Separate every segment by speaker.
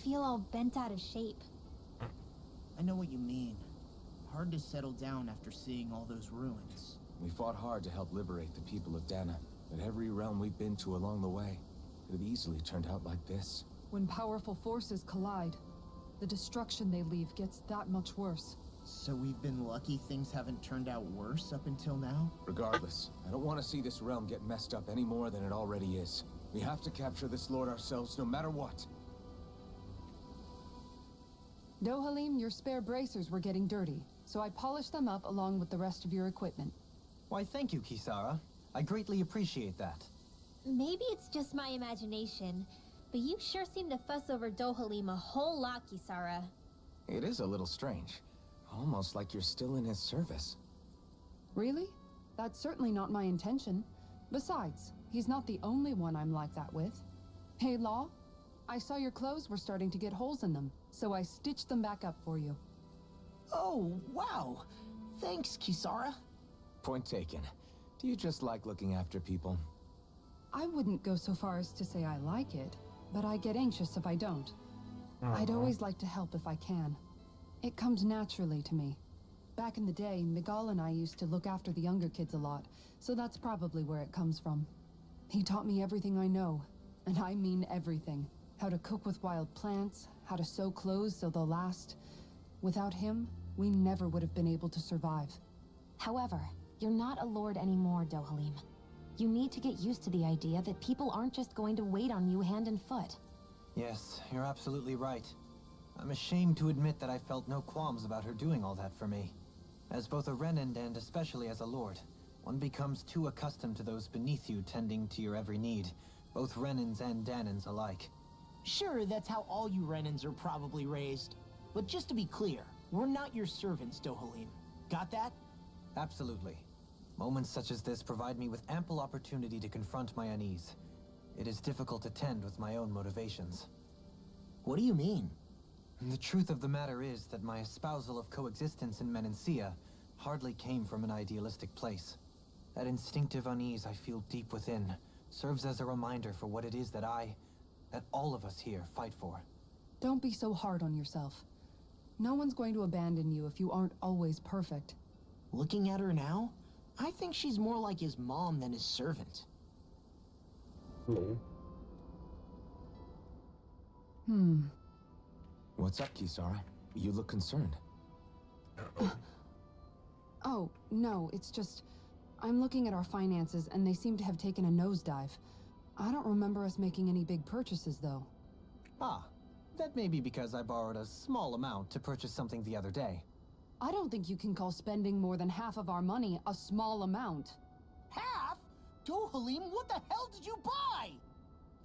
Speaker 1: feel all bent out of shape.
Speaker 2: I know what you mean. Hard to settle down after seeing all those ruins.
Speaker 3: We fought hard to help liberate the people of Dana, but every realm we've been to along the way could have easily turned out like this.
Speaker 4: When powerful forces collide, the destruction they leave gets that much worse.
Speaker 2: So we've been lucky things haven't turned out worse up until now?
Speaker 3: Regardless, I don't want to see this realm get messed up any more than it already is. We have to capture this lord ourselves, no matter what.
Speaker 4: Dohalim, your spare bracers were getting dirty, so I polished them up along with the rest of your equipment.
Speaker 5: Why, thank you, Kisara. I greatly appreciate that.
Speaker 1: Maybe it's just my imagination, but you sure seem to fuss over Dohalim a whole lot, Kisara.
Speaker 3: It is a little strange. Almost like you're still in his service.
Speaker 4: Really? That's certainly not my intention. Besides, he's not the only one I'm like that with. Hey, Law, I saw your clothes were starting to get holes in them, so I stitched them back up for you.
Speaker 2: Oh, wow. Thanks, Kisara.
Speaker 3: Point taken. Do you just like looking after people?
Speaker 4: I wouldn't go so far as to say I like it, but I get anxious if I don't. I'd always like to help if I can. It comes naturally to me. Back in the day, Miguel and I used to look after the younger kids a lot, so that's probably where it comes from. He taught me everything I know, and I mean everything. How to cook with wild plants, how to sew clothes so they'll last. Without him, we never would have been able to survive.
Speaker 6: However, you're not a lord anymore, Dohalim. You need to get used to the idea that people aren't just going to wait on you hand and foot.
Speaker 5: Yes, you're absolutely right. I'm ashamed to admit that I felt no qualms about her doing all that for me. As both a Renan and especially as a lord, one becomes too accustomed to those beneath you tending to your every need, both Renans and Danans alike.
Speaker 2: Sure, that's how all you Renans are probably raised. But just to be clear, we're not your servants, Dohalim. Got that?
Speaker 5: Absolutely. Moments such as this provide me with ample opportunity to confront my unease. It is difficult to tend with my own motivations.
Speaker 2: What do you mean?
Speaker 5: The truth of the matter is that my espousal of coexistence in Menancia hardly came from an idealistic place. That instinctive unease I feel deep within serves as a reminder for what it is that all of us here fight for.
Speaker 4: Don't be so hard on yourself. No one's going to abandon you if you aren't always perfect.
Speaker 2: Looking at her now, I think she's more like his mom than his servant.
Speaker 3: What's up, Kisara? You look concerned.
Speaker 4: Oh, no, it's just... I'm looking at our finances and they seem to have taken a nosedive. I don't remember us making any big purchases, though.
Speaker 5: Ah, that may be because I borrowed a small amount to purchase something the other day.
Speaker 4: I don't think you can call spending more than half of our money a small amount.
Speaker 2: Half? Dohalim, what the hell did you buy?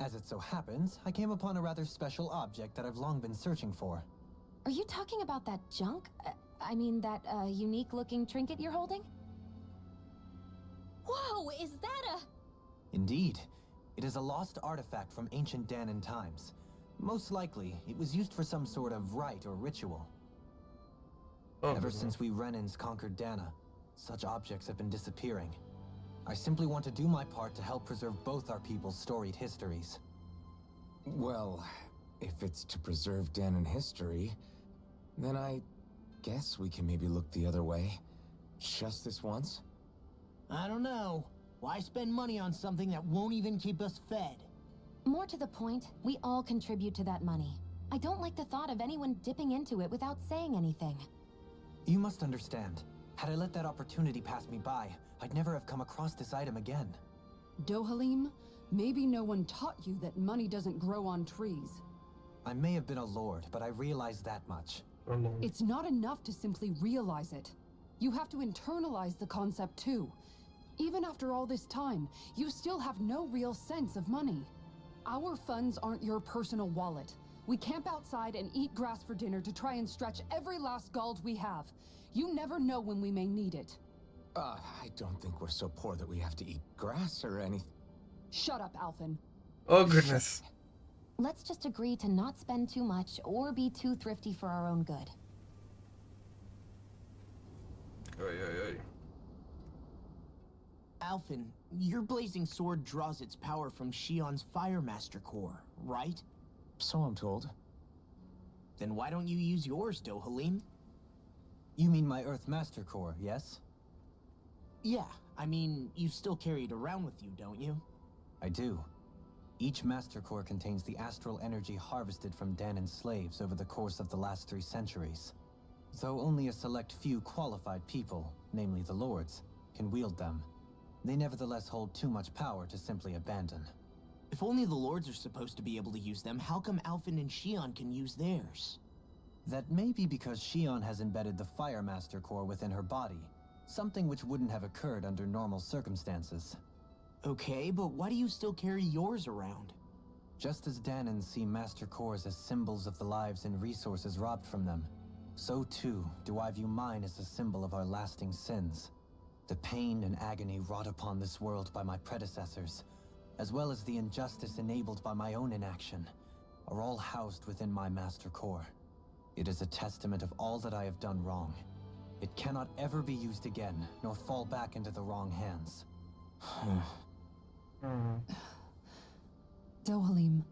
Speaker 5: As it so happens, I came upon a rather special object that I've long been searching for.
Speaker 6: Are you talking about that junk? I mean, that unique-looking trinket you're holding?
Speaker 1: Whoa, is that a...
Speaker 5: Indeed. It is a lost artifact from ancient Danan times. Most likely, it was used for some sort of rite or ritual. Ever since we Renans conquered Dana, such objects have been disappearing. I simply want to do my part to help preserve both our people's storied histories.
Speaker 3: Well, if it's to preserve Danan history, then I guess we can maybe look the other way. Just this once?
Speaker 2: I don't know. Why spend money on something that won't even keep us fed?
Speaker 6: More to the point, we all contribute to that money. I don't like the thought of anyone dipping into it without saying anything.
Speaker 5: You must understand. Had I let that opportunity pass me by, I'd never have come across this item again.
Speaker 4: Dohalim, maybe no one taught you that money doesn't grow on trees.
Speaker 5: I may have been a lord, but I realize that much.
Speaker 4: It's not enough to simply realize it. You have to internalize the concept too. Even after all this time, you still have no real sense of money. Our funds aren't your personal wallet. We camp outside and eat grass for dinner to try and stretch every last gold we have. You never know when we may need it.
Speaker 3: I don't think we're so poor that we have to eat grass or anything.
Speaker 4: Shut up, Alphen.
Speaker 7: Oh, goodness.
Speaker 6: Let's just agree to not spend too much or be too thrifty for our own good.
Speaker 2: Alphen, your blazing sword draws its power from Shion's Firemaster core, right?
Speaker 3: So I'm told.
Speaker 2: Then why don't you use yours, Dohalim?
Speaker 5: You mean my Earth Master Core, yes?
Speaker 2: Yeah, I mean, you still carry it around with you, don't you?
Speaker 5: I do. Each Master Core contains the astral energy harvested from Danon's slaves over the course of the last 3 centuries. Though only a select few qualified people, namely the Lords, can wield them, they nevertheless hold too much power to simply abandon.
Speaker 2: If only the Lords are supposed to be able to use them, how come Alphen and Shion can use theirs?
Speaker 5: That may be because Shion has embedded the Fire Master Core within her body, something which wouldn't have occurred under normal circumstances.
Speaker 2: Okay, but why do you still carry yours around?
Speaker 5: Just as Danons see Master Cores as symbols of the lives and resources robbed from them, so too do I view mine as a symbol of our lasting sins. The pain and agony wrought upon this world by my predecessors, as well as the injustice enabled by my own inaction, are all housed within my Master Core. It is a testament of all that I have done wrong. It cannot ever be used again, nor fall back into the wrong hands.
Speaker 4: Dohalim.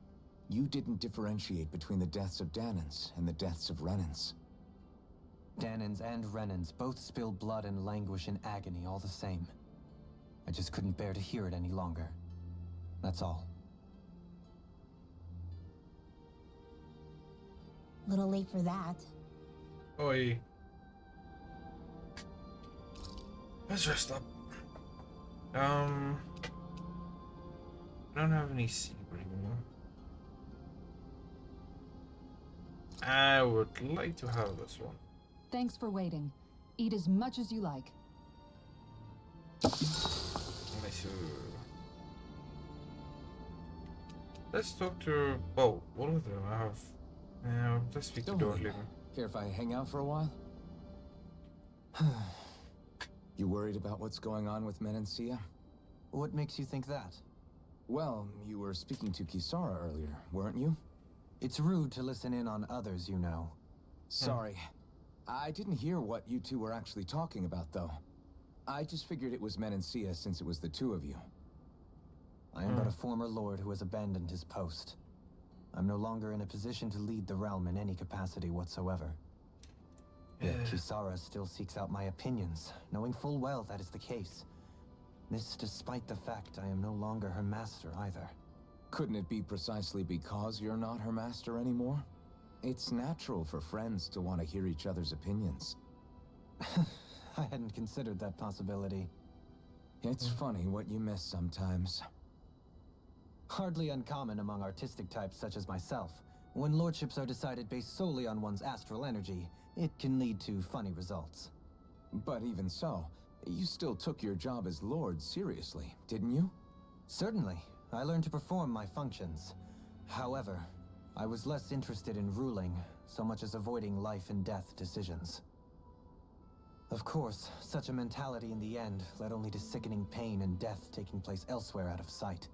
Speaker 3: You didn't differentiate between the deaths of Danons and the deaths of Renans.
Speaker 5: Danons and Renans both spill blood and languish in agony all the same. I just couldn't bear to hear it any longer. That's all.
Speaker 1: Little late for that.
Speaker 7: Oi. Let's rest up. I don't have any Sebring. I would like to have this one.
Speaker 4: Thanks for waiting. Eat as much as you like.
Speaker 7: Let's talk to... Oh, one of them I have... let's speak to Dohalim.
Speaker 3: Care if I hang out for a while? You worried about what's going on with Menancia?
Speaker 5: What makes you think that?
Speaker 3: Well, you were speaking to Kisara earlier, weren't you?
Speaker 5: It's rude to listen in on others, you know.
Speaker 3: Sorry. I didn't hear what you two were actually talking about, though. I just figured it was Menancia since it was the two of you.
Speaker 5: I am but a former lord who has abandoned his post. I'm no longer in a position to lead the realm in any capacity whatsoever. Yet Kisara still seeks out my opinions, knowing full well that is the case. This despite the fact I am no longer her master either.
Speaker 3: Couldn't it be precisely because you're not her master anymore? It's natural for friends to want to hear each other's opinions.
Speaker 5: I hadn't considered that possibility.
Speaker 3: It's funny what you miss sometimes.
Speaker 5: Hardly uncommon among artistic types such as myself. When lordships are decided based solely on one's astral energy, it can lead to funny results.
Speaker 3: But even so, you still took your job as Lord seriously, didn't you?
Speaker 5: Certainly. I learned to perform my functions. However, I was less interested in ruling, so much as avoiding life and death decisions. Of course, such a mentality in the end led only to sickening pain and death taking place elsewhere out of sight.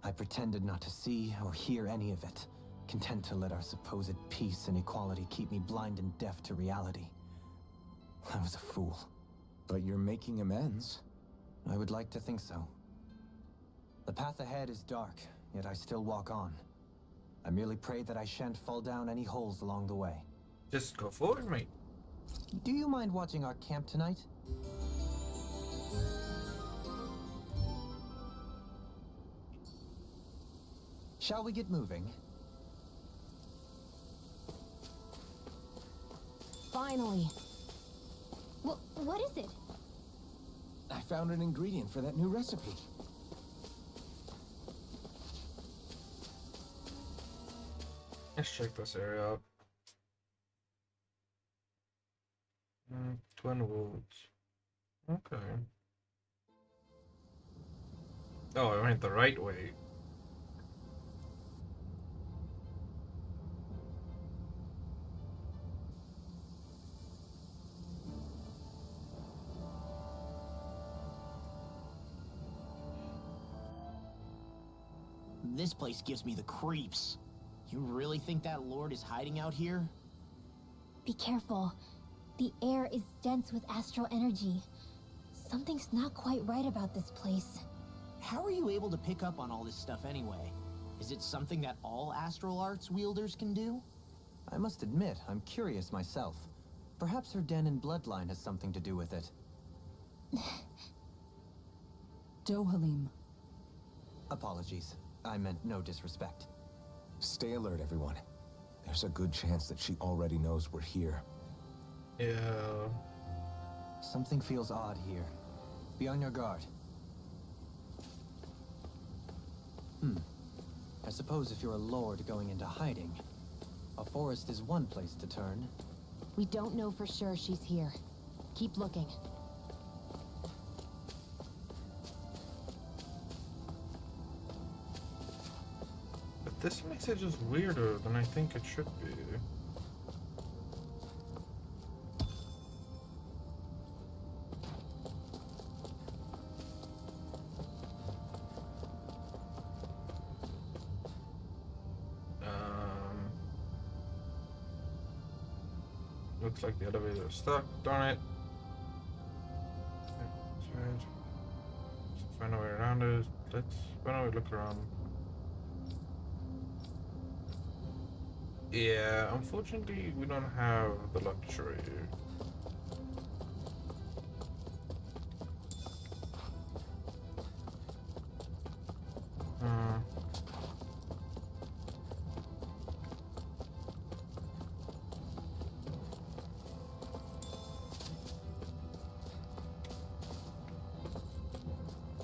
Speaker 5: I pretended not to see or hear any of it, content to let our supposed peace and equality keep me blind and deaf to reality. I was a fool.
Speaker 3: But you're making amends.
Speaker 5: I would like to think so. The path ahead is dark, yet I still walk on. I merely pray that I shan't fall down any holes along the way.
Speaker 7: Just go forward, mate.
Speaker 5: Do you mind watching our camp tonight? Shall we get moving?
Speaker 6: Finally.
Speaker 1: What is it?
Speaker 3: I found an ingredient for that new recipe.
Speaker 7: Let's check this area out. Twin Woods. Okay. Oh, I went the right way.
Speaker 2: This place gives me the creeps. You really think that Lord is hiding out here?
Speaker 1: Be careful. The air is dense with astral energy. Something's not quite right about this place.
Speaker 2: How are you able to pick up on all this stuff anyway? Is it something that all astral arts wielders can do?
Speaker 5: I must admit, I'm curious myself. Perhaps her Danon bloodline has something to do with it.
Speaker 4: Dohalim.
Speaker 5: Apologies. I meant no disrespect.
Speaker 3: Stay alert, everyone. There's a good chance that she already knows we're here.
Speaker 7: Yeah.
Speaker 5: Something feels odd here. Be on your guard. I suppose if you're a lord going into hiding, a forest is one place to turn.
Speaker 6: We don't know for sure she's here. Keep looking.
Speaker 7: But this makes it just weirder than I think it should be. Looks like the elevator is stuck. Darn it. That's right. Let's find a way around it. Let's find a way to look around. Yeah, unfortunately, we don't have the luxury.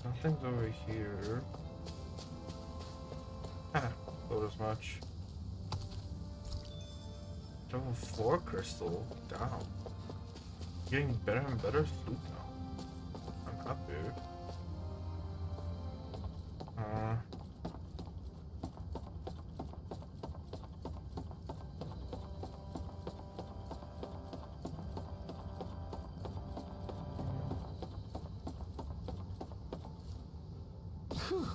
Speaker 7: Nothing's over here. Thought as much. Level 4 crystal. Damn. Getting better and better loot now. I'm happy.
Speaker 3: Whew,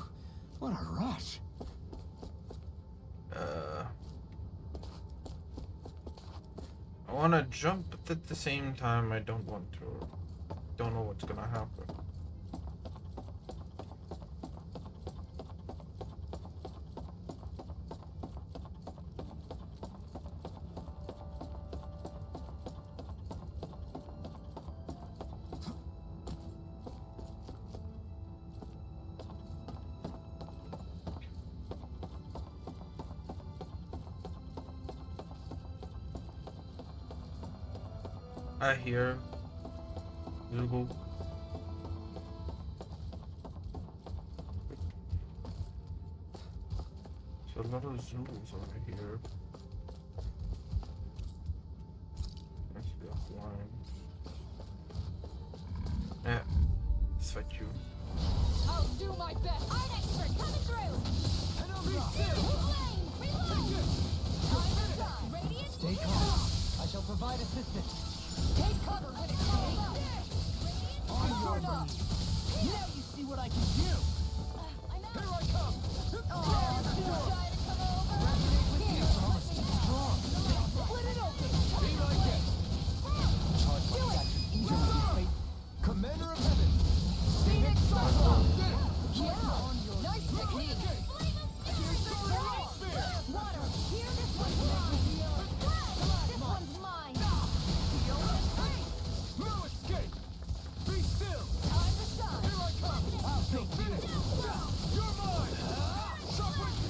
Speaker 3: what a rush.
Speaker 7: I want to jump, but at the same time, I don't want to. Don't know what's gonna happen. I hear Google. So a lot of Zulus over here. Let's be offline. Yeah, let's fight you.
Speaker 8: I'll do my best. Art expert coming through. Radiant.
Speaker 5: Stay calm. I shall provide assistance.
Speaker 8: Take cover when it comes up.
Speaker 2: On your knees. Now you see what I can do. Here I come.
Speaker 8: Try to come over.
Speaker 2: Strong.
Speaker 8: Split it open.
Speaker 2: Be my guest.
Speaker 5: Charge my statue eager to be faith.
Speaker 2: Commander of Heaven.
Speaker 8: Phoenix Buffalo.
Speaker 2: Yeah.
Speaker 8: Nice technique. Water. Here, this one's mine. This one's mine.
Speaker 2: No escape. Be still.
Speaker 8: Time to shine.
Speaker 2: Here I come. I'll take you. You're mine.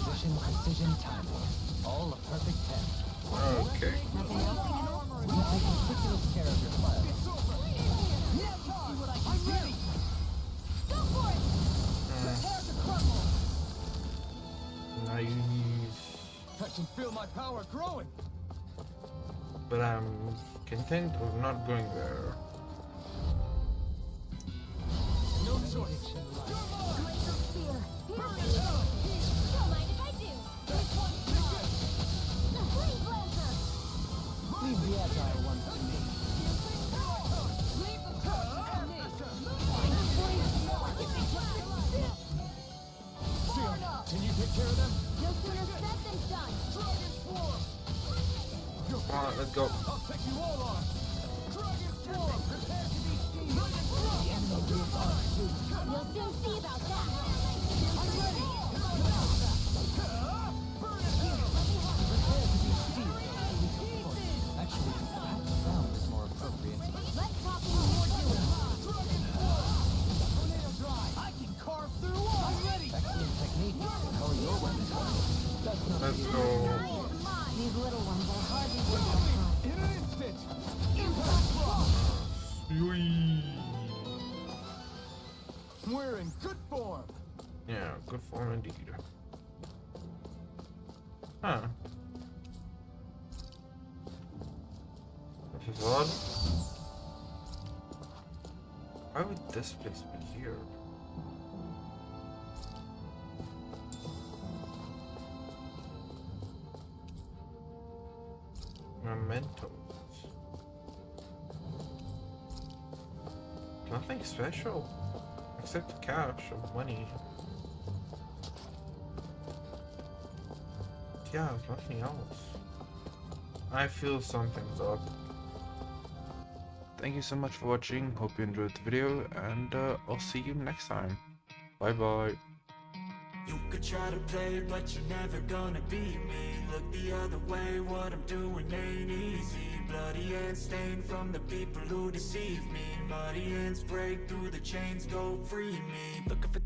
Speaker 5: Precision, precision, timing. All a perfect 10.
Speaker 7: Okay.
Speaker 5: You take meticulous care of your fire.
Speaker 2: It's over. See what I can do.
Speaker 8: Go for it.
Speaker 2: Prepare to crumble.
Speaker 7: Nice.
Speaker 2: I can feel my power growing.
Speaker 7: But I'm content of not going there.
Speaker 2: No choice.
Speaker 8: Glacial spear. Don't mind if I do. This one's mine. Flame blaster.
Speaker 5: Leave the agile ones to me.
Speaker 8: Leave the torch to me. Far enough.
Speaker 2: Can you take care of them?
Speaker 8: No sooner said than done.
Speaker 2: Dragon Swarm.
Speaker 7: Alright, let's go.
Speaker 2: I'll take you all on. Dragon Swarm. Prepare to be seen. The enemy will not soon.
Speaker 8: You'll soon see about that.
Speaker 2: I'm ready. Burn it.
Speaker 5: Prepare to be sealed.
Speaker 7: Let's go.
Speaker 6: These little ones are hardly worth our time.
Speaker 3: In an instant!
Speaker 7: Sweet.
Speaker 3: We're in good form!
Speaker 7: Yeah, good form indeed. Huh. This is odd. Why would this place be here? Mementos. Nothing special. Except cash or money. Yeah, there's nothing else. I feel something's up. Thank you so much for watching. Hope you enjoyed the video, and I'll see you next time. Bye bye.
Speaker 9: You could try to play, but you're never gonna beat me. Look the other way, what I'm doing ain't easy. Bloody hands stained from the people who deceive me. Muddy hands break through the chains, go free me. Looking for